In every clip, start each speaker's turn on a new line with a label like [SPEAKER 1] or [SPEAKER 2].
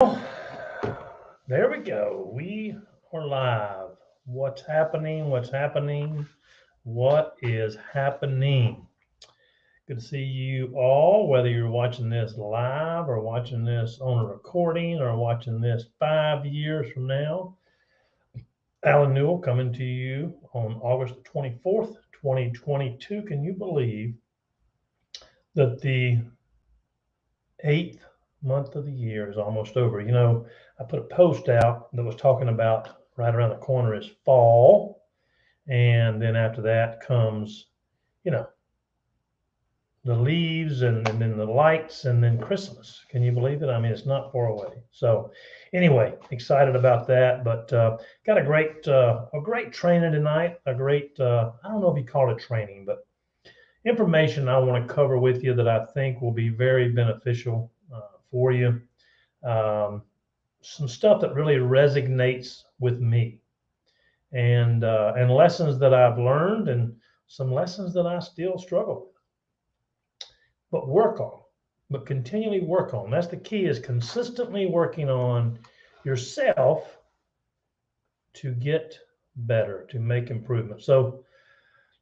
[SPEAKER 1] There we go. We are live. What's happening? What's happening? What is happening? Good to see you all, whether you're watching this live or watching this on a recording or watching this 5 years from now. Alan Newell coming to you on August the 24th, 2022. Can you believe that the eighth month of the year is almost over? I put a post out that was talking about right around the corner is fall. And then after that comes, you know, the leaves and then the lights and then Christmas. Can you believe it? I mean, it's not far away. So anyway, excited about that. But got a great training tonight. I don't know if you call it training, but information I want to cover with you that I think will be very beneficial for you. Um, some stuff that really resonates with me, and lessons that I've learned, and some lessons that I still struggle with, but work on, but continually work on. That's the key: is consistently working on yourself to get better, to make improvement. So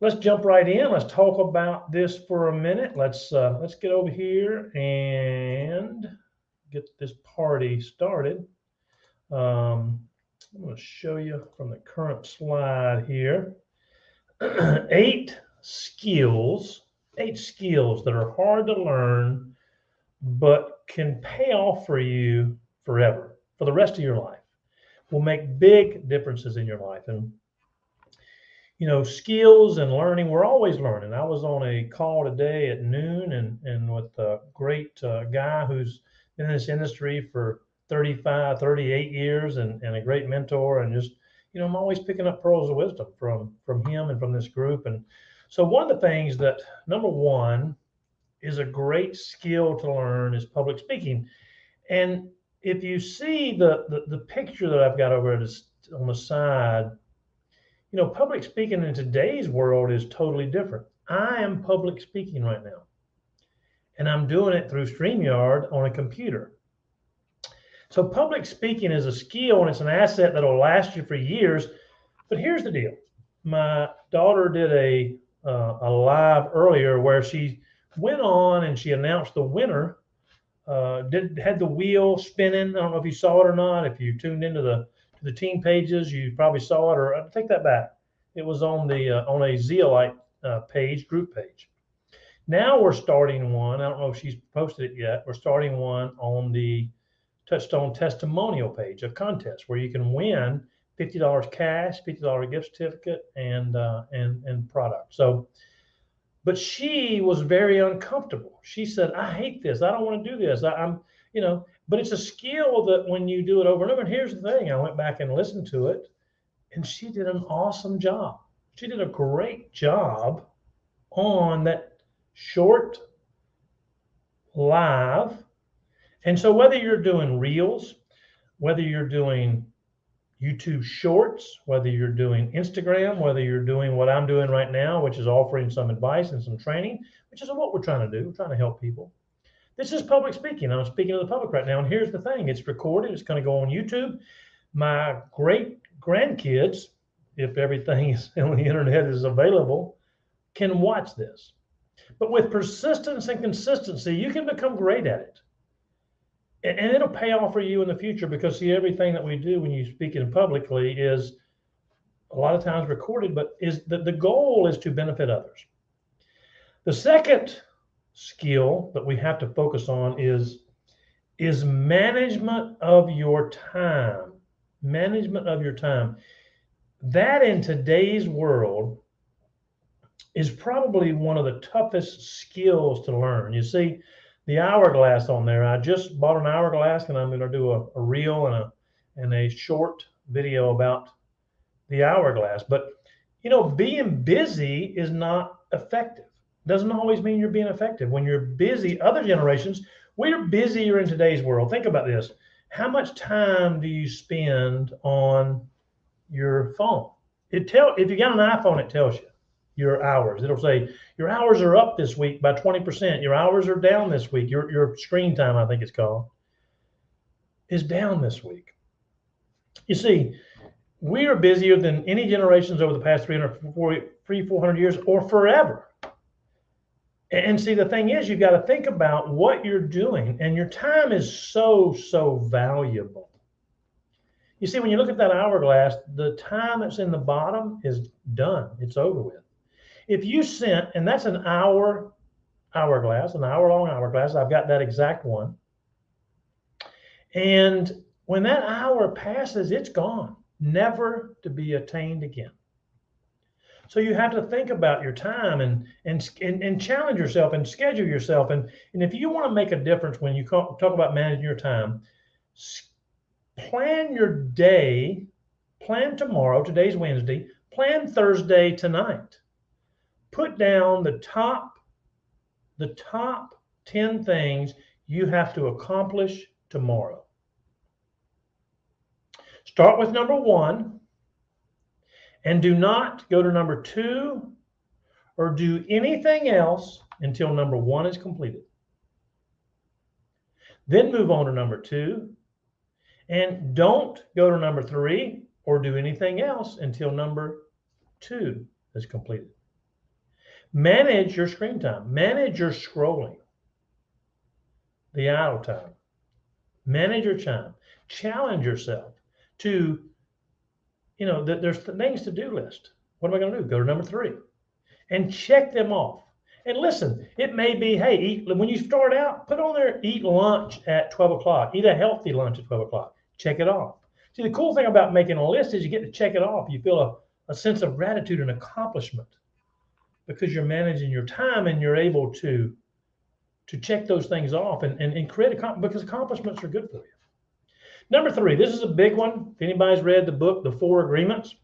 [SPEAKER 1] let's jump right in. Let's talk about this for a minute. Let's get over here and get this party started. Um, I'm going to show you from the current slide here. eight skills, eight skills that are hard to learn, but can pay off for you forever, for the rest of your life, will make big differences in your life. And skills and learning, we're always learning. I was on a call today at noon and with a great guy who's been in this industry for 35, 38 years, and a great mentor. And just, I'm always picking up pearls of wisdom from him and from this group. And so one of the things that, number one, is a great skill to learn is public speaking. And if you see the picture that I've got over on the side, public speaking in today's world is totally different. I am public speaking right now, and I'm doing it through StreamYard on a computer. So public speaking is a skill, and it's an asset that'll last you for years. But here's the deal. My daughter did a live earlier where she went on and she announced the winner. Had the wheel spinning. I don't know if you saw it or not. If you tuned into the team pages, you probably saw it. Or I take that back. It was on a Zeolite page, group page. Now we're starting one. I don't know if she's posted it yet. We're starting one on the Touchstone testimonial page, a contest where you can win $50 cash, $50 gift certificate, and product. So, but she was very uncomfortable. She said, "I hate this. I don't want to do this. But it's a skill that when you do it over and over. And here's the thing: I went back and listened to it, and she did an awesome job. She did a great job on that short live. And so whether you're doing reels, whether you're doing YouTube shorts, whether you're doing Instagram, whether you're doing what I'm doing right now, which is offering some advice and some training, which is what we're trying to do. We're trying to help people. This is public speaking. I'm speaking to the public right now. And here's the thing: it's recorded. It's going to go on YouTube. My great grandkids, if everything is on the internet is available, can watch this. But with persistence and consistency, you can become great at it. And it'll pay off for you in the future, because see, everything that we do when you speak it publicly is a lot of times recorded, but is the goal is to benefit others. The second skill that we have to focus on is management of your time. Management of your time. That in today's world is probably one of the toughest skills to learn. You see the hourglass on there. I just bought an hourglass, and I'm going to do a reel and a short video about the hourglass. But being busy is not effective. Doesn't always mean you're being effective. When you're busy, other generations, we're busier in today's world. Think about this. How much time do you spend on your phone? If you got an iPhone, it tells you your hours. It'll say your hours are up this week by 20%. Your hours are down this week. Your screen time, I think it's called. is down this week. You see, we are busier than any generations over the past 400 years or forever. And see, the thing is, you've got to think about what you're doing, and your time is so, so valuable. You see, when you look at that hourglass, the time that's in the bottom is done. It's over with. If you sent, and that's an hourglass, an hour-long hourglass. I've got that exact one. And when that hour passes, it's gone, never to be attained again. So you have to think about your time and challenge yourself and schedule yourself. And if you want to make a difference when you talk about managing your time, plan your day, plan tomorrow, today's Wednesday, plan Thursday tonight. Put down the top 10 things you have to accomplish tomorrow. Start with number 1 and do not go to number 2 or do anything else until number 1 is completed. Then move on to number 2 and don't go to number 3 or do anything else until number 2 is completed. Manage your screen time. Manage your scrolling, the idle time. Manage your time. Challenge yourself to, there's things to do list. What am I going to do? Go to number 3 and check them off. And listen, it may be, hey, when you start out, put on there, eat lunch at 12 o'clock. Eat a healthy lunch at 12 o'clock. Check it off. See, the cool thing about making a list is you get to check it off. You feel a sense of gratitude and accomplishment because you're managing your time and you're able to check those things off and create because accomplishments are good for you. Number 3, this is a big one. If anybody's read the book, The 4 Agreements,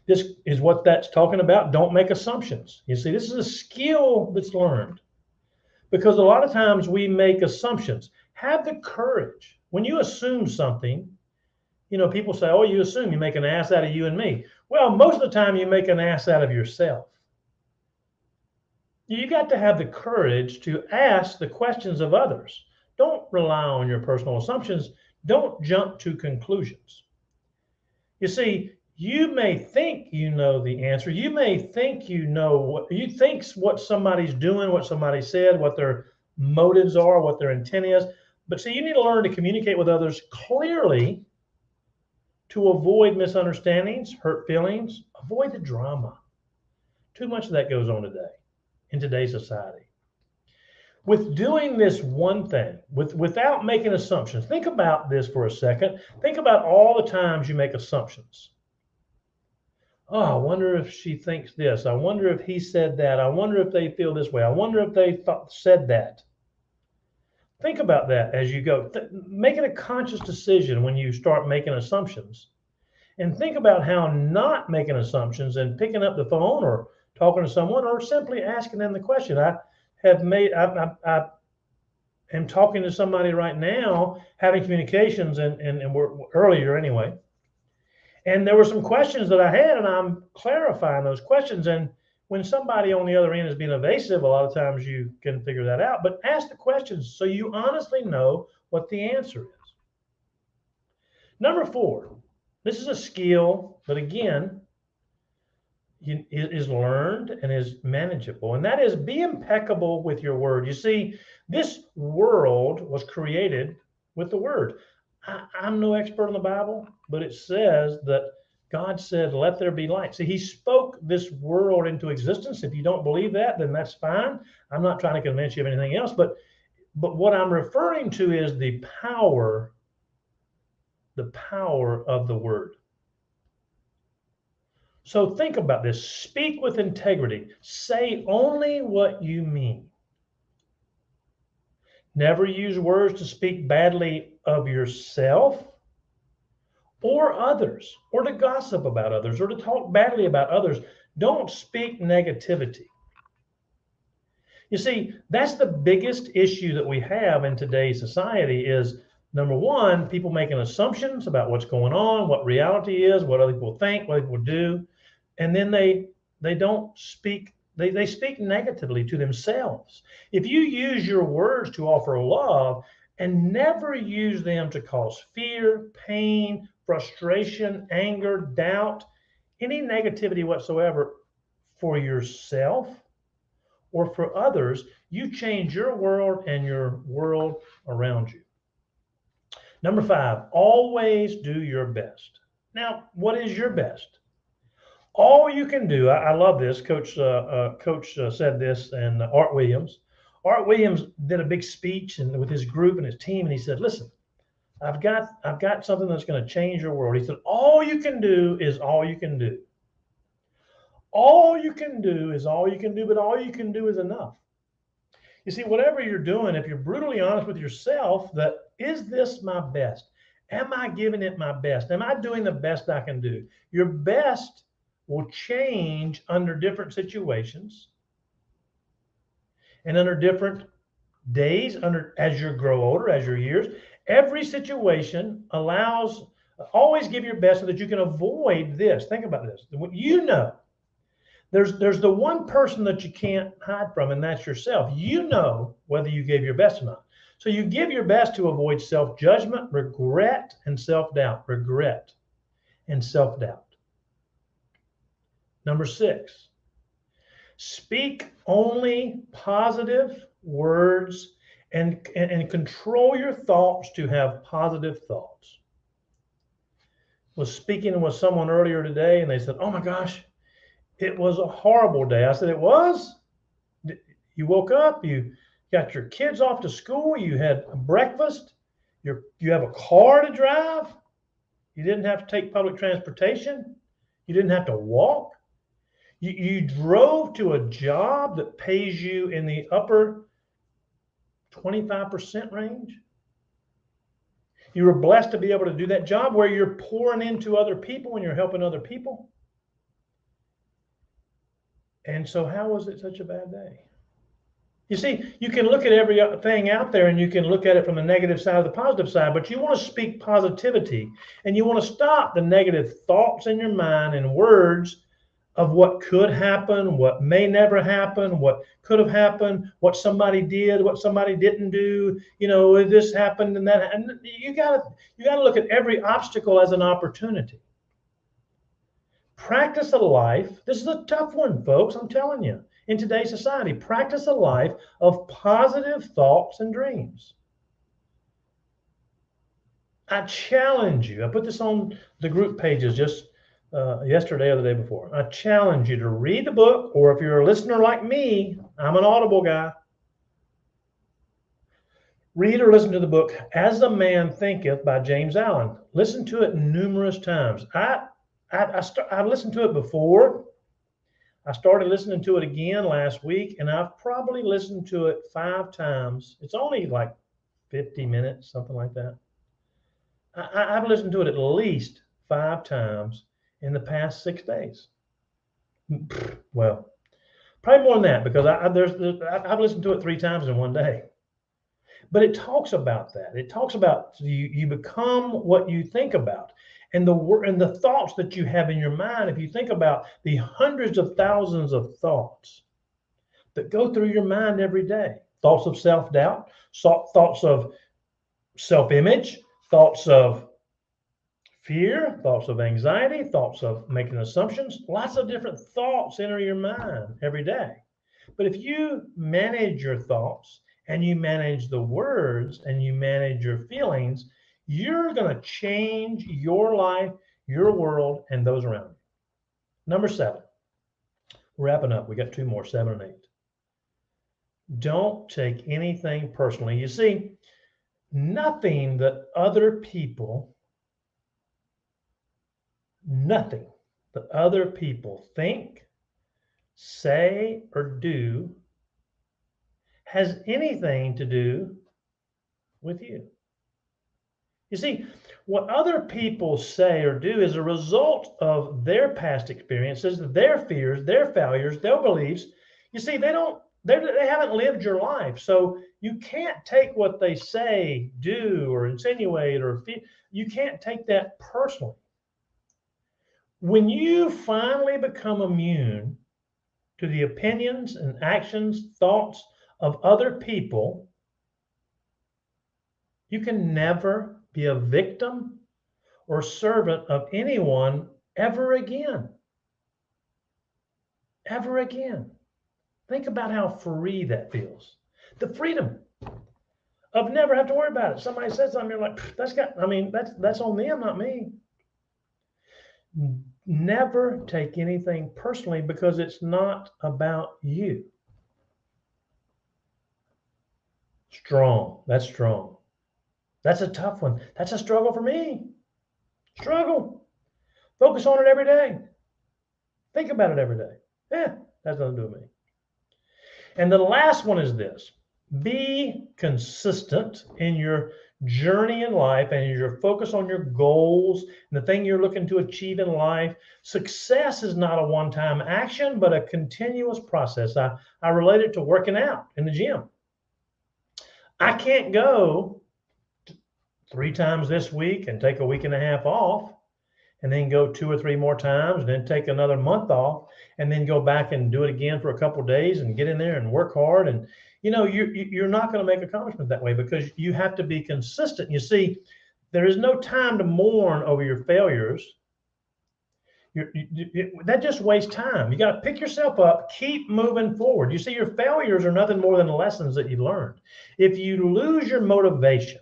[SPEAKER 1] this is what that's talking about. Don't make assumptions. You see, this is a skill that's learned because a lot of times we make assumptions. Have the courage. When you assume something, people say, oh, you assume, you make an ass out of you and me. Well, most of the time you make an ass out of yourself. You got to have the courage to ask the questions of others. Don't rely on your personal assumptions. Don't jump to conclusions. You see, you may think you know the answer. You may think what somebody's doing, what somebody said, what their motives are, what their intent is. But see, you need to learn to communicate with others clearly to avoid misunderstandings, hurt feelings, avoid the drama. Too much of that goes on today in today's society. With doing this one thing, without making assumptions, think about this for a second. Think about all the times you make assumptions. Oh, I wonder if she thinks this. I wonder if he said that. I wonder if they feel this way. I wonder if they said that. Think about that as you go. Make it a conscious decision when you start making assumptions. And think about how not making assumptions and picking up the phone or talking to someone or simply asking them the question. I am talking to somebody right now, having communications, and we're earlier anyway. And there were some questions that I had, and I'm clarifying those questions. And when somebody on the other end is being evasive, a lot of times you can figure that out. But ask the questions so you honestly know what the answer is. Number 4, this is a skill, but again, it is learned and is manageable, and that is be impeccable with your word. You see, this world was created with the word. I'm no expert in the Bible, but it says that God said, let there be light. See, he spoke this world into existence. If you don't believe that, then that's fine. I'm not trying to convince you of anything else, but what I'm referring to is the power of the word. So think about this. Speak with integrity. Say only what you mean. Never use words to speak badly of yourself or others, or to gossip about others, or to talk badly about others. Don't speak negativity. You see, that's the biggest issue that we have in today's society is, number 1, people making assumptions about what's going on, what reality is, what other people think, what people do. And then they don't speak, they speak negatively to themselves. If you use your words to offer love and never use them to cause fear, pain, frustration, anger, doubt, any negativity whatsoever for yourself or for others. You change your world and your world around you. Number 5, always do your best. Now, what is your best? All you can do. I love this. Coach said this, and Art Williams. Art Williams did a big speech and with his group and his team, and he said, "Listen, I've got something that's going to change your world." He said, "All you can do is all you can do. All you can do is all you can do, but all you can do is enough." You see, whatever you're doing, if you're brutally honest with yourself, that is this my best? Am I giving it my best? Am I doing the best I can do? Your best will change under different situations and under different days, as you grow older, as your years. Every situation allows, always give your best so that you can avoid this. Think about this. You know, there's the one person that you can't hide from, and that's yourself. You know whether you gave your best or not. So you give your best to avoid self-judgment, regret, and self-doubt. Regret and self-doubt. Number 6, speak only positive words and control your thoughts to have positive thoughts. Was speaking with someone earlier today, and they said, "Oh my gosh, it was a horrible day." I said, "It was? You woke up, you got your kids off to school, you had breakfast, you have a car to drive, you didn't have to take public transportation, you didn't have to walk, you drove to a job that pays you in the upper 25% range. You were blessed to be able to do that job where you're pouring into other people and you're helping other people. And so how was it such a bad day?" You see, you can look at everything out there and you can look at it from the negative side or the positive side, but you want to speak positivity and you want to stop the negative thoughts in your mind and words of what could happen, what may never happen, what could have happened, what somebody did, what somebody didn't do. You know, this happened and that. And you gotta look at every obstacle as an opportunity. Practice a life. This is a tough one, folks. I'm telling you. In today's society, practice a life of positive thoughts and dreams. I challenge you. I put this on the group pages just yesterday or the day before. I challenge you to read the book, or if you're a listener like me, I'm an Audible guy. Read or listen to the book As a Man Thinketh by James Allen. Listen to it numerous times. I've listened to it before. I started listening to it again last week, and I've probably listened to it 5 times. It's only like 50 minutes, something like that. I've listened to it at least 5 times in the past 6 days. Well, probably more than that, because I've listened to it 3 times in one day. But it talks about that. It talks about you become what you think about. And the thoughts that you have in your mind, if you think about the hundreds of thousands of thoughts that go through your mind every day, thoughts of self-doubt, thoughts of self-image, thoughts of fear, thoughts of anxiety, thoughts of making assumptions, lots of different thoughts enter your mind every day. But if you manage your thoughts and you manage the words and you manage your feelings, you're going to change your life, your world, and those around you. Number 7, wrapping up. We got 2 more, 7 and 8. Don't take anything personally. You see, nothing that other people think, say, or do has anything to do with you. You see, what other people say or do is a result of their past experiences, their fears, their failures, their beliefs. You see, they haven't lived your life. So you can't take what they say, do, or insinuate, or feel. You can't take that personally. When you finally become immune to the opinions and actions, thoughts of other people, You can never be a victim or servant of anyone ever again. Ever again. Think about how free that feels. The freedom of never have to worry about it. Somebody says something, you're like, that's on them, not me. Never take anything personally because it's not about you. Strong. That's strong. That's a tough one. That's a struggle for me. Struggle. Focus on it every day. Think about it every day. That's nothing to do with me. And the last one is this. Be consistent in your journey in life and your focus on your goals and the thing you're looking to achieve in life. Success is not a one-time action, but a continuous process. I relate it to working out in the gym. I can't go 3 times this week and take a week and a half off and then go 2 or 3 more times and then take another month off and then go back and do it again for a couple of days and get in there and work hard. And you're not going to make accomplishment that way because you have to be consistent. You see, there is no time to mourn over your failures. That just wastes time. You got to pick yourself up, keep moving forward. You see, your failures are nothing more than lessons that you've learned. If you lose your motivation,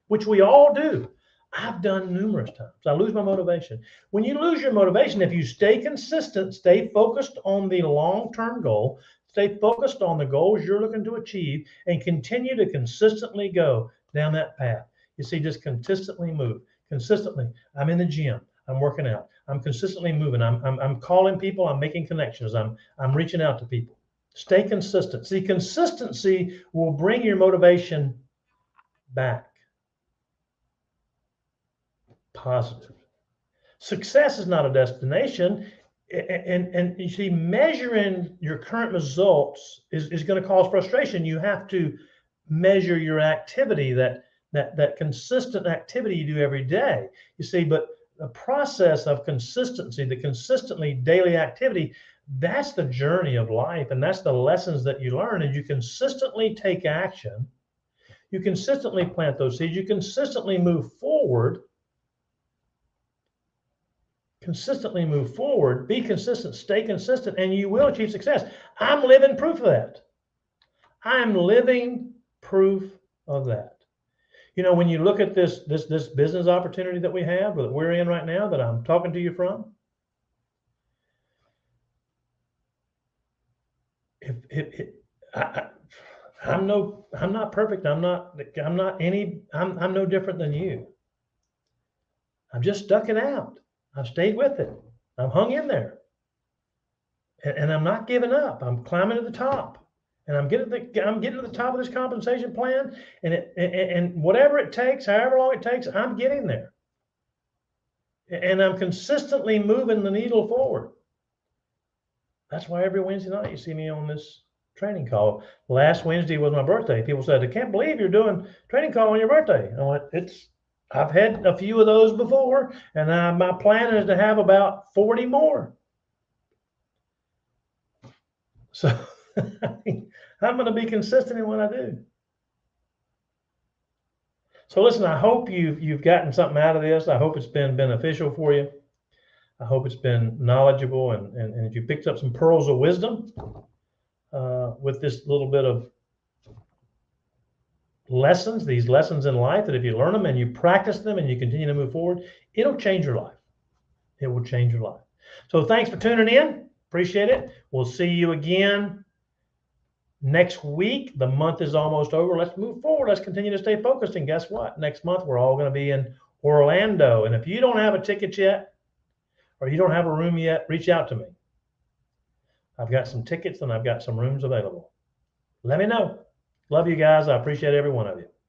[SPEAKER 1] which we all do, I've done numerous times. I lose my motivation. When you lose your motivation, if you stay consistent, stay focused on the long-term goal, stay focused on the goals you're looking to achieve, and continue to consistently go down that path. You see, just consistently move. Consistently. I'm in the gym. I'm working out. I'm consistently moving. I'm calling people. I'm making connections. I'm reaching out to people. Stay consistent. See, consistency will bring your motivation back. Positive. Success is not a destination. And you see, measuring your current results is going to cause frustration. You have to measure your activity, that consistent activity you do every day. You see, but the process of consistency, the consistently daily activity, that's the journey of life, and that's the lessons that you learn. And you consistently take action. You consistently plant those seeds. You consistently move forward. Consistently move forward, be consistent, stay consistent, and you will achieve success. I'm living proof of that. I'm living proof of that. When you look at this business opportunity that we have, that we're in right now, that I'm talking to you from, I'm not perfect. I'm no different than you. I'm just stuck it out. I've stayed with it. I've hung in there. And I'm not giving up. I'm climbing to the top. And I'm getting to the top of this compensation plan. And whatever it takes, however long it takes, I'm getting there. And I'm consistently moving the needle forward. That's why every Wednesday night you see me on this training call. Last Wednesday was my birthday. People said, I can't believe you're doing training call on your birthday. I went, I've had a few of those before, and my plan is to have about 40 more. So I'm going to be consistent in what I do. So listen, I hope you've gotten something out of this. I hope it's been beneficial for you. I hope it's been knowledgeable, and you picked up some pearls of wisdom with this little bit of lessons, these lessons in life, that if you learn them and you practice them and you continue to move forward, it'll change your life. It will change your life. So thanks for tuning in. Appreciate it. We'll see you again next week. The month is almost over. Let's move forward. Let's continue to stay focused. And guess what? Next month, we're all going to be in Orlando. And if you don't have a ticket yet, or you don't have a room yet, reach out to me. I've got some tickets and I've got some rooms available. Let me know. Love you guys. I appreciate every one of you.